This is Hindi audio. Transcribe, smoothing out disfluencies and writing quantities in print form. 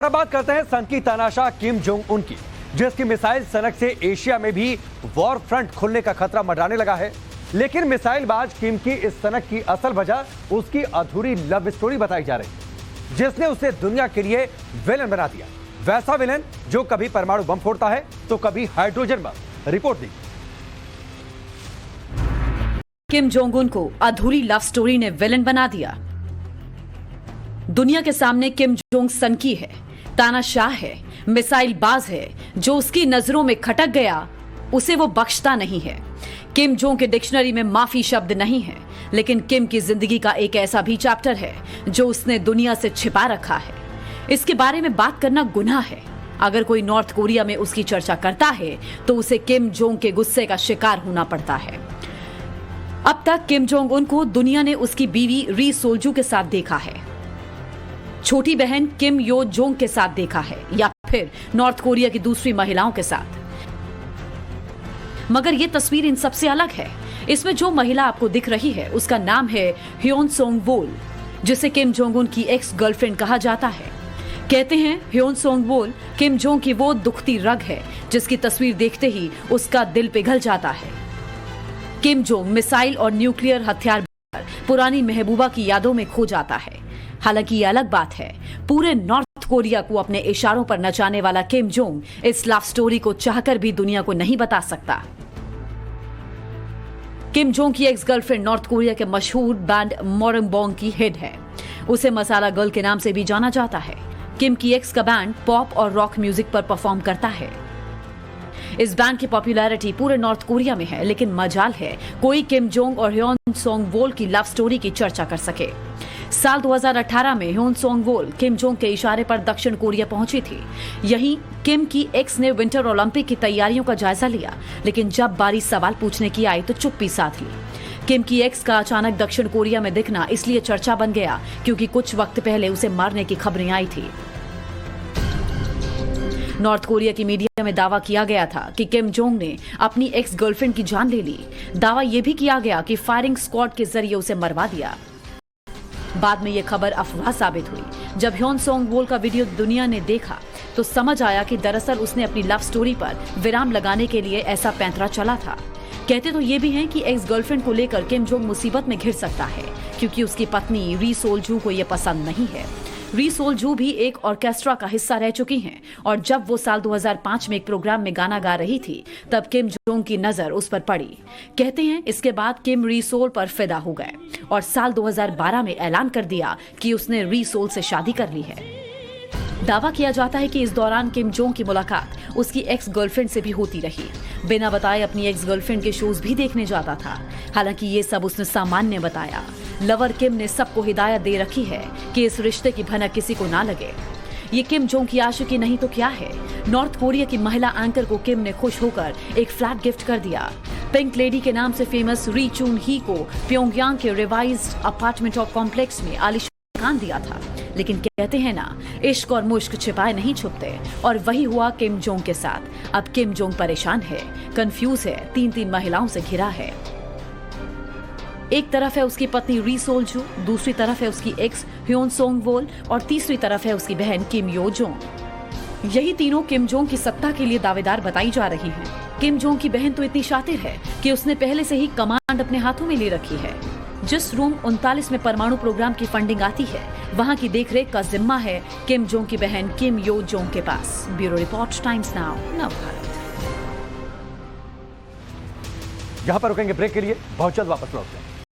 अब बात करते हैं सन की तानाशाह किम जोंग उन की, जिसकी मिसाइल सनक से एशिया में भी वॉर फ्रंट खुलने का खतरा मंडराने लगा है। लेकिन मिसाइलबाज किम की इस सनक की असल वजह उसकी अधूरी लव स्टोरी बताई जा रही है, जिसने उसे दुनिया के लिए विलन बना दिया। वैसा विलन जो कभी परमाणु बम फोड़ता है तो कभी हाइड्रोजन बम। रिपोर्ट दी। किम जोंग उन को अधूरी लव स्टोरी ने विलन बना दिया। दुनिया के सामने किम जोंग सनकी है, तानाशाह है, मिसाइल बाज है। जो उसकी नजरों में खटक गया उसे वो बख्शता नहीं है। किम जोंग के डिक्शनरी में माफी शब्द नहीं है, लेकिन किम की जिंदगी का एक ऐसा भी चैप्टर है जो उसने दुनिया से छिपा रखा है। इसके बारे में बात करना गुनाह है। अगर कोई नॉर्थ कोरिया में उसकी चर्चा करता है तो उसे किम जोंग के गुस्से का शिकार होना पड़ता है। अब तक किम जोंग उन को दुनिया ने उसकी बीवी री सोल्जू के साथ देखा है, छोटी बहन किम यो जोंग के साथ देखा है, या फिर नॉर्थ कोरिया की दूसरी महिलाओं के साथ। मगर यह तस्वीर इन सबसे अलग है। इसमें जो महिला आपको दिख रही है उसका नाम है ह्योन सोंग वोल, जिसे किम जोंग उन की एक्स गर्लफ्रेंड कहा जाता है। कहते हैं ह्योन सोंग वोल किम जोंग की वो दुखती रग है जिसकी तस्वीर देखते ही उसका दिल पिघल जाता है। किम जोंग मिसाइल और न्यूक्लियर हथियार पुरानी महबूबा की यादों में खो जाता है। हालांकि ये अलग बात है, पूरे नॉर्थ कोरिया को अपने इशारों पर नचाने वाला किम जोंग इस लव स्टोरी को चाहकर भी दुनिया को नहीं बता सकता। किम जोंग की एक्स गर्लफ्रेंड नॉर्थ कोरिया के मशहूर बैंड मोरंगबोंग की हेड है। उसे मसाला गर्ल के नाम से भी जाना जाता है। किम की एक्स का बैंड पॉप और रॉक म्यूजिक पर परफॉर्म करता है। इस बैंड की पॉपुलैरिटी पूरे नॉर्थ कोरिया में है, लेकिन मजाल है कोई किम जोंग और ह्योन सोंग वोल की लव स्टोरी की चर्चा कर सके। साल 2018 में ह्योन सोंग वोल किम जोंग के इशारे पर दक्षिण कोरिया पहुंची थी। यहीं किम की एक्स ने विंटर ओलंपिक की तैयारियों का जायजा लिया, लेकिन जब बारी सवाल पूछने की आई तो चुप्पी साध ली। किम की एक्स का अचानक दक्षिण कोरिया में दिखना इसलिए चर्चा बन गया क्योंकि कुछ वक्त पहले उसे मारने की खबरें आई थी। नॉर्थ कोरिया की मीडिया में दावा किया गया था कि किम जोंग ने अपनी एक्स गर्लफ्रेंड की जान ले ली। दावा यह भी किया गया कि फायरिंग स्क्वाड के जरिए उसे मरवा दिया। बाद में यह खबर अफवाह साबित हुई। जब ह्योन सोंग वोल का वीडियो दुनिया ने देखा तो समझ आया कि दरअसल उसने अपनी लव स्टोरी पर विराम लगाने के लिए ऐसा पैंतरा चला था। कहते तो ये भी हैं कि एक्स गर्लफ्रेंड को लेकर किम जोंग मुसीबत में घिर सकता है, क्योंकि उसकी पत्नी री सोल्जू को यह पसंद नहीं है। री सोल्जू भी एक ऑर्केस्ट्रा का हिस्सा रह चुकी हैं, और जब वो साल 2005 में एक प्रोग्राम में गाना गा रही थी तब किम जोंग की नजर उस पर पड़ी। कहते हैं इसके बाद किम री सोल पर फिदा हो गए और साल 2012 में ऐलान कर दिया कि उसने री सोल से शादी कर ली है। दावा किया जाता है कि इस दौरान किम जोंग की मुलाकात उसकी एक्स गर्लफ्रेंड से भी होती रही। बिना बताए अपनी एक्स गर्लफ्रेंड के शोज भी देखने जाता था। हालांकि ये सब उसने सामान्य बताया। लवर किम ने सबको हिदायत दे रखी है कि इस रिश्ते की भनक किसी को ना लगे। ये किम जोंग की आशिकी नहीं तो क्या है। नॉर्थ कोरिया की महिला एंकर को किम ने खुश होकर एक फ्लैट गिफ्ट कर दिया। पिंक लेडी के नाम से फेमस री चून ही को प्योंगयांग के रिवाइज्ड अपार्टमेंट कॉम्प्लेक्स में आलिशान दिया था। लेकिन कहते हैं ना, इश्क और मुश्क छिपाए नहीं छुपते, और वही हुआ किम जोंग के साथ। अब किम जोंग परेशान है, कंफ्यूज है, 3 महिलाओं से घिरा है। एक तरफ है उसकी पत्नी री सोल्जू, दूसरी तरफ है उसकी एक्स ह्योन सोंग वोल, और तीसरी तरफ है उसकी बहन किम यो जोंग। यही तीनों किम जोंग की सत्ता के लिए दावेदार बताई जा रही हैं। किम जोंग की बहन तो इतनी शातिर है कि उसने पहले से ही कमांड अपने हाथों में ले रखी है। जिस रूम 39 में परमाणु प्रोग्राम की फंडिंग आती है, वहां की देखरेख का जिम्मा है किम जोंग की बहन किम यो जोंग के पास। Bureau report, Times Now, Navbharat. यहां पर रुकेंगे ब्रेक के लिए, बहुत जल्द वापस लौटते हैं।